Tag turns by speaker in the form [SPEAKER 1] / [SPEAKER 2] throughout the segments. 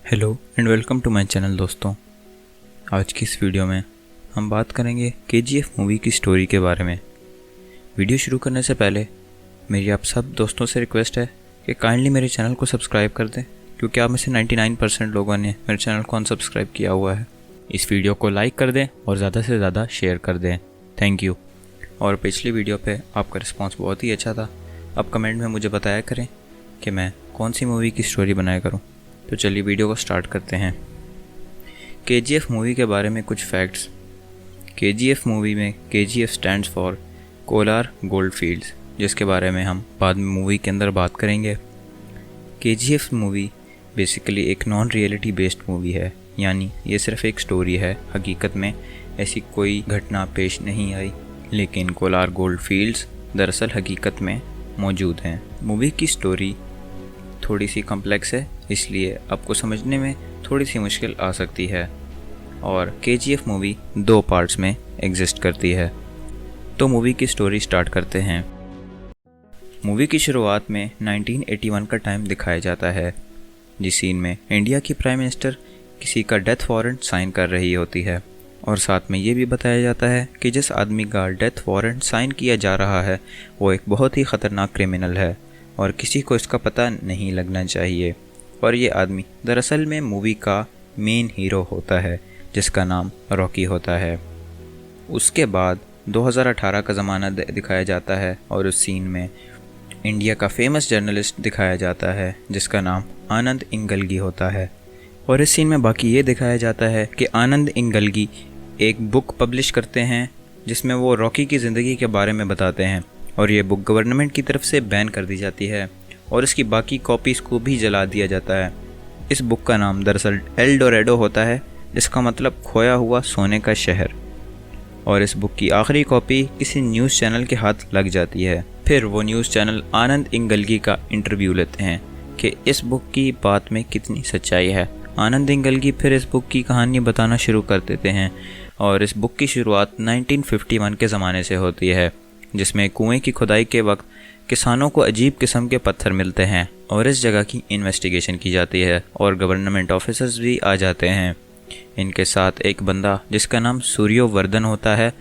[SPEAKER 1] Hello and welcome to my channel दोस्तों। आज की इस वीडियो में हम बात करेंगे केजीएफ मूवी की स्टोरी के बारे में। वीडियो शुरू करने से पहले मेरी आप सब दोस्तों से रिक्वेस्ट है कि काइंडली मेरे चैनल को सब्सक्राइब कर दें, क्योंकि आप में से 99% लोगों ने मेरे चैनल को अनसब्सक्राइब किया हुआ है। इस वीडियो को लाइक कर दें और ज़्यादा से ज़्यादा शेयर कर दें। Thank you. और पिछली वीडियो पे आपका रिस्पांस बहुत ही अच्छा था। आप कमेंट में मुझे बताया करें कि मैं कौन सी मूवी की स्टोरी बनाया करूं। तो चलिए वीडियो को स्टार्ट करते हैं। केजीएफ मूवी के बारे में कुछ फैक्ट्स। केजीएफ मूवी में KGF stands for Kolar gold fields, जिसके बारे में हम बाद में मूवी के अंदर बात करेंगे। केजीएफ मूवी बेसिकली एक नॉन रियलिटी बेस्ड मूवी है, यानी ये सिर्फ एक स्टोरी है। हकीकत में ऐसी कोई घटना पेश नहीं आई, लेकिन कोलार गोल्ड फील्ड्स दरअसल हकीकत में मौजूद हैं। मूवी की स्टोरी थोड़ी सी कॉम्प्लेक्स है, इसलिए आपको समझने में थोड़ी सी मुश्किल आ सकती है। और केजीएफ मूवी 2 पार्ट्स में एग्जिस्ट करती है। तो मूवी की स्टोरी स्टार्ट करते हैं। मूवी की शुरुआत में 1981 का टाइम दिखाया जाता है, जिस सीन में इंडिया की प्राइम मिनिस्टर किसी का डेथ वारंट साइन कर रही होती है। और साथ में ये भी बताया जाता है कि जिस आदमी का डेथ वारंट साइन किया जा रहा है वो एक बहुत ही ख़तरनाक क्रिमिनल है और किसी को इसका पता नहीं लगना चाहिए। और ये आदमी दरअसल में मूवी का मेन हीरो होता है, जिसका नाम रॉकी होता है। उसके बाद 2018 का ज़माना दिखाया जाता है और उस सीन में इंडिया का फेमस जर्नलिस्ट दिखाया जाता है, जिसका नाम आनंद इंगलगी होता है। और इस सीन में बाकी ये दिखाया जाता है कि आनंद इंगलगी एक बुक पब्लिश करते हैं, जिसमें वो रॉकी की ज़िंदगी के बारे में बताते हैं। और ये बुक गवर्नमेंट की तरफ से बैन कर दी जाती है और इसकी बाकी कॉपीज़ को भी जला दिया जाता है। इस बुक का नाम दरअसल एल डोरेडो होता है, जिसका मतलब खोया हुआ सोने का शहर। और इस बुक की आखिरी कॉपी किसी न्यूज़ चैनल के हाथ लग जाती है। फिर वो न्यूज़ चैनल आनंद इंगलगी का इंटरव्यू लेते हैं कि इस बुक की बात में कितनी सच्चाई है। आनंद इंगलगी फिर इस बुक की कहानी बताना शुरू कर देते हैं और इस बुक की शुरुआत 1951 के ज़माने से होती है, जिसमें कुएं की खुदाई के वक्त किसानों को अजीब किस्म के पत्थर मिलते हैं और इस जगह की इन्वेस्टिगेशन की जाती है और गवर्नमेंट ऑफिसर्स भी आ जाते हैं। इनके साथ एक बंदा जिसका नाम सूर्यवर्धन होता है,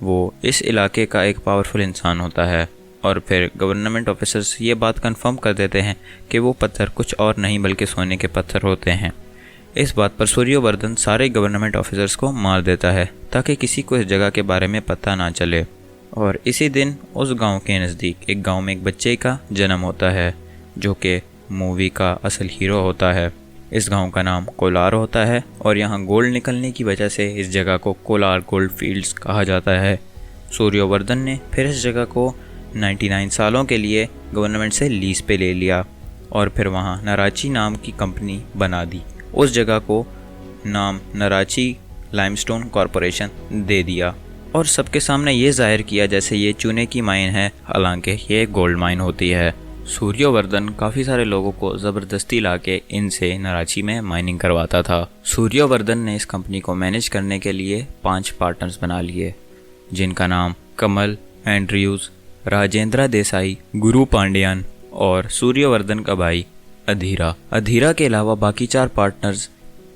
[SPEAKER 1] वो इस इलाके का एक पावरफुल इंसान होता है। और फिर गवर्नमेंट ऑफिसर्स ये बात कंफर्म कर देते हैं कि वो पत्थर कुछ और नहीं बल्कि सोने के पत्थर होते हैं। इस बात पर सूर्यवर्धन सारे गवर्नमेंट ऑफिसर्स को मार देता है ताकि किसी को इस जगह के बारे में पता ना चले। और इसी दिन उस गांव के नज़दीक एक गांव में एक बच्चे का जन्म होता है, जो कि मूवी का असल हीरो होता है। इस गांव का नाम कोलार होता है और यहाँ गोल्ड निकलने की वजह से इस जगह को कोलार गोल्ड फील्ड्स कहा जाता है। सूर्यवर्धन ने फिर इस जगह को 99 सालों के लिए गवर्नमेंट से लीज पे ले लिया और फिर वहाँ नराची नाम की कंपनी बना दी। उस जगह को नाम नराची लाइमस्टोन कॉरपोरेशन दे दिया और सबके सामने ये जाहिर किया जैसे ये चूने की माइन है, हालांकि ये गोल्ड माइन होती है। सूर्यवर्धन काफ़ी सारे लोगों को ज़बरदस्ती लाके इनसे नराची में माइनिंग करवाता था। सूर्यवर्धन ने इस कंपनी को मैनेज करने के लिए 5 पार्टनर्स बना लिए, जिनका नाम कमल, एंड्रयूज़, राजेंद्र देसाई, गुरु पांड्यान और सूर्यवर्धन का भाई अधीरा के अलावा बाकी 4 पार्टनर्स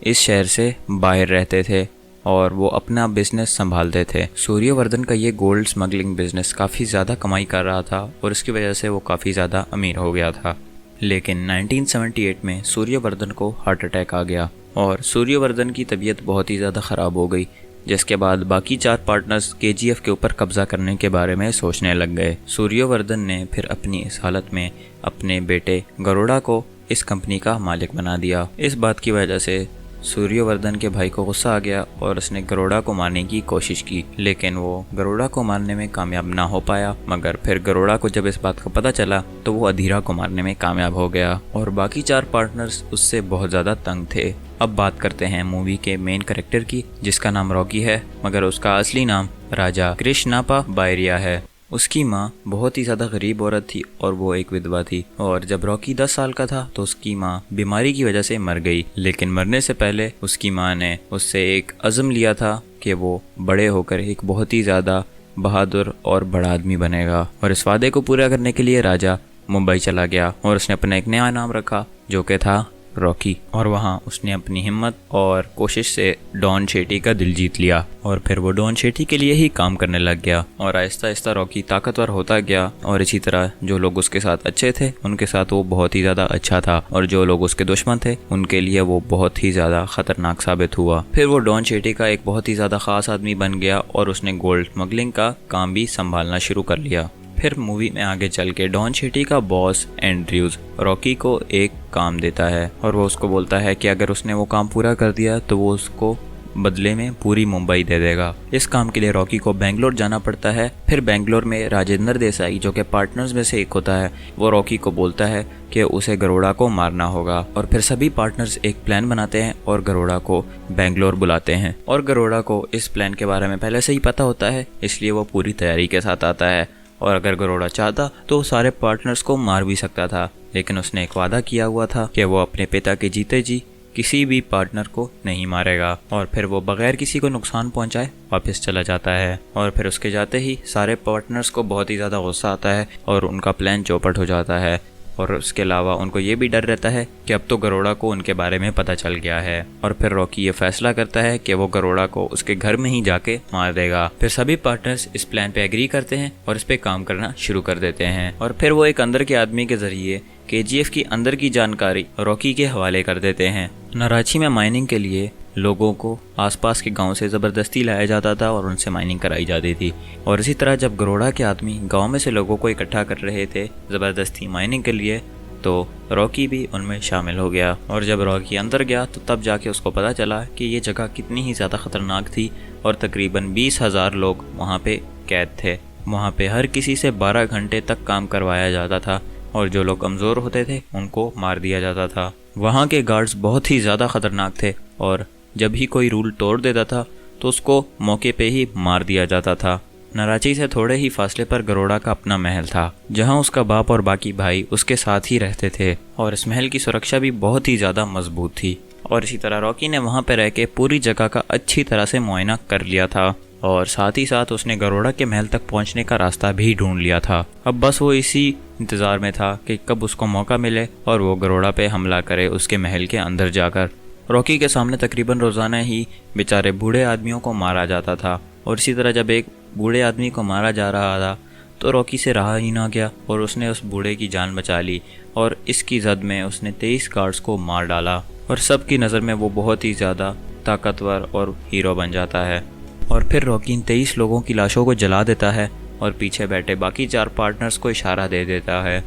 [SPEAKER 1] इस शहर से बाहर रहते थे और वो अपना बिजनेस संभालते थे। सूर्यवर्धन का ये गोल्ड स्मगलिंग बिजनेस काफ़ी ज़्यादा कमाई कर रहा था और इसकी वजह से वो काफ़ी ज़्यादा अमीर हो गया था। लेकिन 1978 में सूर्यवर्धन को हार्ट अटैक आ गया और सूर्यवर्धन की तबीयत बहुत ही ज़्यादा ख़राब हो गई, जिसके बाद बाकी 4 पार्टनर्स केजीएफ के ऊपर कब्जा करने के बारे में सोचने लग गए। सूर्यवर्धन ने फिर अपनी इस हालत में अपने बेटे गरुड़ा को इस कंपनी का मालिक बना दिया। इस बात की वजह से सूर्यवर्धन के भाई को गुस्सा आ गया और उसने गरुड़ा को मारने की कोशिश की, लेकिन वो गरुड़ा को मारने में कामयाब ना हो पाया। मगर फिर गरुड़ा को जब इस बात का पता चला तो वो अधीरा को मारने में कामयाब हो गया और बाकी 4 पार्टनर्स उससे बहुत ज़्यादा तंग थे। अब बात करते हैं मूवी के मेन कैरेक्टर की, जिसका नाम रॉकी है, मगर उसका असली नाम राजा कृष्णापा बायरिया है। उसकी माँ बहुत ही ज़्यादा गरीब औरत थी और वो एक विधवा थी। और जब रॉकी 10 साल का था तो उसकी माँ बीमारी की वजह से मर गई, लेकिन मरने से पहले उसकी माँ ने उससे एक अज़्म लिया था कि वो बड़े होकर एक बहुत ही ज़्यादा बहादुर और बड़ा आदमी बनेगा। और इस वादे को पूरा करने के लिए राजा मुंबई चला गया और उसने अपना एक नया नाम रखा, जो कि था रॉकी, और वहाँ उसने अपनी हिम्मत और कोशिश से डॉन शेटी का दिल जीत लिया और फिर वो डॉन शेटी के लिए ही काम करने लग गया और आहिस्ता आहिस्ता रॉकी ताकतवर होता गया और इसी तरह जो लोग उसके साथ अच्छे थे उनके साथ वो बहुत ही ज़्यादा अच्छा था और जो लोग उसके दुश्मन थे उनके लिए वो बहुत ही ज़्यादा खतरनाक साबित हुआ। फिर वो डॉन शेटी का एक बहुत ही ज़्यादा खास आदमी बन गया और उसने गोल्ड स्मगलिंग का काम भी संभालना शुरू कर लिया। फिर मूवी में आगे चल के डॉन शेटी का बॉस एंड्रयूज रॉकी को एक काम देता है और वो उसको बोलता है कि अगर उसने वो काम पूरा कर दिया तो वो उसको बदले में पूरी मुंबई दे देगा। इस काम के लिए रॉकी को बेंगलोर जाना पड़ता है। फिर बेंगलोर में राजेंद्र देसाई जो कि पार्टनर्स में से एक होता है वो रॉकी को बोलता है कि उसे गरोड़ा को मारना होगा और फिर सभी पार्टनर्स एक प्लान बनाते हैं और गरोड़ा को बेंगलोर बुलाते हैं और गरोड़ा को इस प्लान के बारे में पहले से ही पता होता है, इसलिए वो पूरी तैयारी के साथ आता है और अगर गरोड़ा चाहता तो सारे पार्टनर्स को मार भी सकता था, लेकिन उसने एक वादा किया हुआ था कि वो अपने पिता के जीते जी किसी भी पार्टनर को नहीं मारेगा और फिर वो बगैर किसी को नुकसान पहुंचाए वापस चला जाता है और फिर उसके जाते ही सारे पार्टनर्स को बहुत ही ज़्यादा गुस्सा आता है और उनका प्लान चौपट हो जाता है और उसके अलावा उनको ये भी डर रहता है कि अब तो गरोड़ा को उनके बारे में पता चल गया है और फिर रॉकी ये फैसला करता है कि वो गरोड़ा को उसके घर में ही जाके मार देगा। फिर सभी पार्टनर्स इस प्लान पे एग्री करते हैं और इस पे काम करना शुरू कर देते हैं और फिर वो एक अंदर के आदमी के जरिए केजीएफ की अंदर की जानकारी रॉकी के हवाले कर देते हैं। नाराची में माइनिंग के लिए लोगों को आसपास के गांव से ज़बरदस्ती लाया जाता था और उनसे माइनिंग कराई जाती थी और इसी तरह जब गरोड़ा के आदमी गांव में से लोगों को इकट्ठा कर रहे थे ज़बरदस्ती माइनिंग के लिए तो रॉकी भी उनमें शामिल हो गया और जब रॉकी अंदर गया तो तब जाके उसको पता चला कि ये जगह कितनी ही ज़्यादा ख़तरनाक थी और तकरीबन 20,000 लोग वहाँ पे कैद थे। वहाँ पे हर किसी से 12 घंटे तक काम करवाया जाता था और जो लोग कमज़ोर होते थे उनको मार दिया जाता था। वहाँ के गार्ड्स बहुत ही ज़्यादा ख़तरनाक थे और जब ही कोई रूल तोड़ देता था तो उसको मौके पे ही मार दिया जाता था। नाराची से थोड़े ही फासले पर गरोड़ा का अपना महल था जहां उसका बाप और बाकी भाई उसके साथ ही रहते थे और इस महल की सुरक्षा भी बहुत ही ज़्यादा मजबूत थी और इसी तरह रॉकी ने वहां पर रह के पूरी जगह का अच्छी तरह से मुआयना कर लिया था और साथ ही साथ उसने गरोड़ा के महल तक पहुंचने का रास्ता भी ढूंढ लिया था। अब बस वो इसी इंतज़ार में था कि कब उसको मौका मिले और वो गरोड़ा पे हमला करे उसके महल के अंदर जाकर। रॉकी के सामने तकरीबन रोज़ाना ही बेचारे बूढ़े आदमियों को मारा जाता था और इसी तरह जब एक बूढ़े आदमी को मारा जा रहा था तो रॉकी से रहा ही ना गया और उसने उस बूढ़े की जान बचा ली और इसकी जद में उसने 23 गार्ड्स को मार डाला और सबकी नज़र में वो बहुत ही ज़्यादा ताकतवर और हीरो बन जाता है। और फिर रॉकी इन 23 लोगों की लाशों को जला देता है और पीछे बैठे बाकी 4 पार्टनर्स को इशारा दे देता है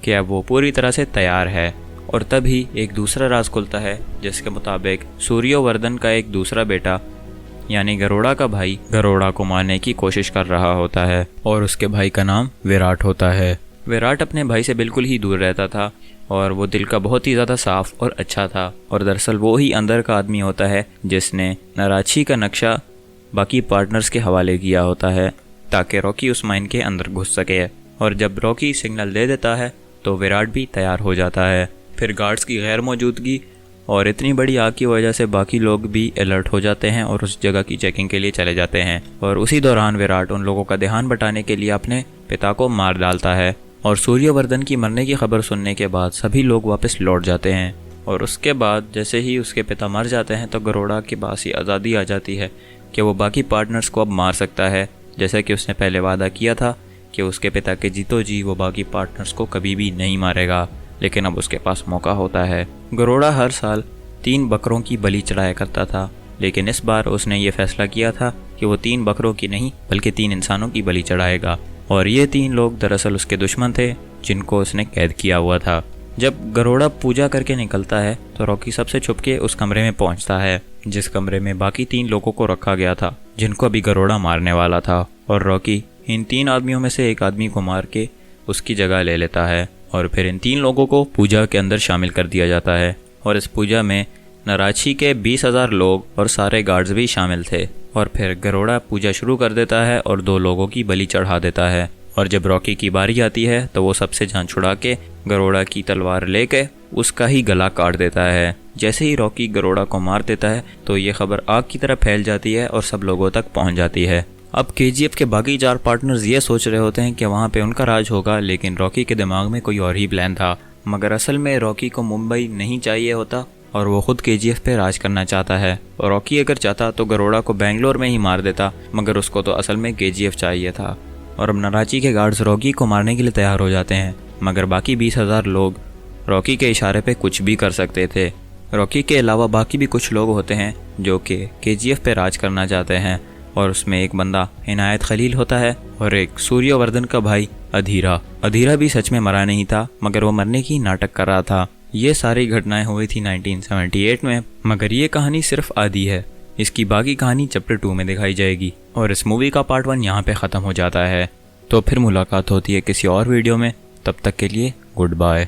[SPEAKER 1] कि अब वो पूरी तरह से तैयार है। और तभी एक दूसरा राज खुलता है जिसके मुताबिक सूर्यवर्धन का एक दूसरा बेटा यानी गरोड़ा का भाई गरोड़ा को मारने की कोशिश कर रहा होता है और उसके भाई का नाम विराट होता है। विराट अपने भाई से बिल्कुल ही दूर रहता था और वो दिल का बहुत ही ज़्यादा साफ और अच्छा था और दरअसल वो ही अंदर का आदमी होता है जिसने नाराची का नक्शा बाकी पार्टनर्स के हवाले किया होता है ताकि रॉकी उस माइन के अंदर घुस सके। और जब रॉकी सिग्नल दे देता है तो विराट भी तैयार हो जाता है। फिर गार्ड्स की गैर मौजूदगी और इतनी बड़ी आग की वजह से बाकी लोग भी अलर्ट हो जाते हैं और उस जगह की चेकिंग के लिए चले जाते हैं और उसी दौरान विराट उन लोगों का ध्यान बटाने के लिए अपने पिता को मार डालता है और सूर्यवर्धन की मरने की खबर सुनने के बाद सभी लोग वापस लौट जाते हैं। और उसके बाद जैसे ही उसके पिता मर जाते हैं तो गरोड़ा के पास ही आज़ादी आ जाती है कि वो बाकी पार्टनर्स को अब मार सकता है, जैसा कि उसने पहले वादा किया था कि उसके पिता के जीतो जी वो बाकी पार्टनर्स को कभी भी नहीं मारेगा। लेकिन अब उसके पास मौका होता है। गरोड़ा हर साल 3 बकरों की बलि चढ़ाया करता था, लेकिन इस बार उसने ये फैसला किया था कि वो 3 बकरों की नहीं बल्कि 3 इंसानों की बलि चढ़ाएगा और ये 3 लोग दरअसल उसके दुश्मन थे जिनको उसने कैद किया हुआ था। जब गरोड़ा पूजा करके निकलता है तो रॉकी सबसे छुप के उस कमरे में पहुंचता है जिस कमरे में बाकी 3 लोगों को रखा गया था जिनको अभी गरोड़ा मारने वाला था और रॉकी इन 3 आदमियों में से एक आदमी को मार के उसकी जगह ले लेता है और फिर इन 3 लोगों को पूजा के अंदर शामिल कर दिया जाता है। और इस पूजा में नाराची के 20,000 लोग और सारे गार्ड्स भी शामिल थे। और फिर गरोड़ा पूजा शुरू कर देता है और 2 लोगों की बलि चढ़ा देता है। और जब रॉकी की बारी आती है तो वो सबसे जान छुड़ा के गरोड़ा की तलवार लेके उसका ही गला काट देता है। जैसे ही रॉकी गरोड़ा को मार देता है तो ये खबर आग की तरह फैल जाती है और सब लोगों तक पहुंच जाती है। अब केजीएफ के बाकी 4 पार्टनर्स ये सोच रहे होते हैं कि वहाँ पे उनका राज होगा, लेकिन रॉकी के दिमाग में कोई और ही प्लान था मगर असल में रॉकी को मुंबई नहीं चाहिए होता और वो खुद केजीएफ पे राज करना चाहता है। और रॉकी अगर चाहता तो गरोड़ा को बेंगलोर में ही मार देता, मगर उसको तो असल में केजीएफ चाहिए था। और अब नाराची के गार्ड्स रॉकी को मारने के लिए तैयार हो जाते हैं, मगर बाकी 20,000 लोग रॉकी के इशारे पे कुछ भी कर सकते थे। रॉकी के अलावा बाकी भी कुछ लोग होते हैं जो कि केजीएफ पे राज करना चाहते हैं, और उसमें एक बंदा इनायत खलील होता है और एक सूर्यवर्धन का भाई अधीरा। अधीरा भी सच में मरा नहीं था, मगर वो मरने की नाटक कर रहा था। ये सारी घटनाएं हुई थी 1978 में, मगर ये कहानी सिर्फ आधी है। इसकी बाकी कहानी चैप्टर 2 में दिखाई जाएगी। और इस मूवी का पार्ट 1 यहाँ पे ख़त्म हो जाता है। तो फिर मुलाकात होती है किसी और वीडियो में, तब तक के लिए गुड बाय।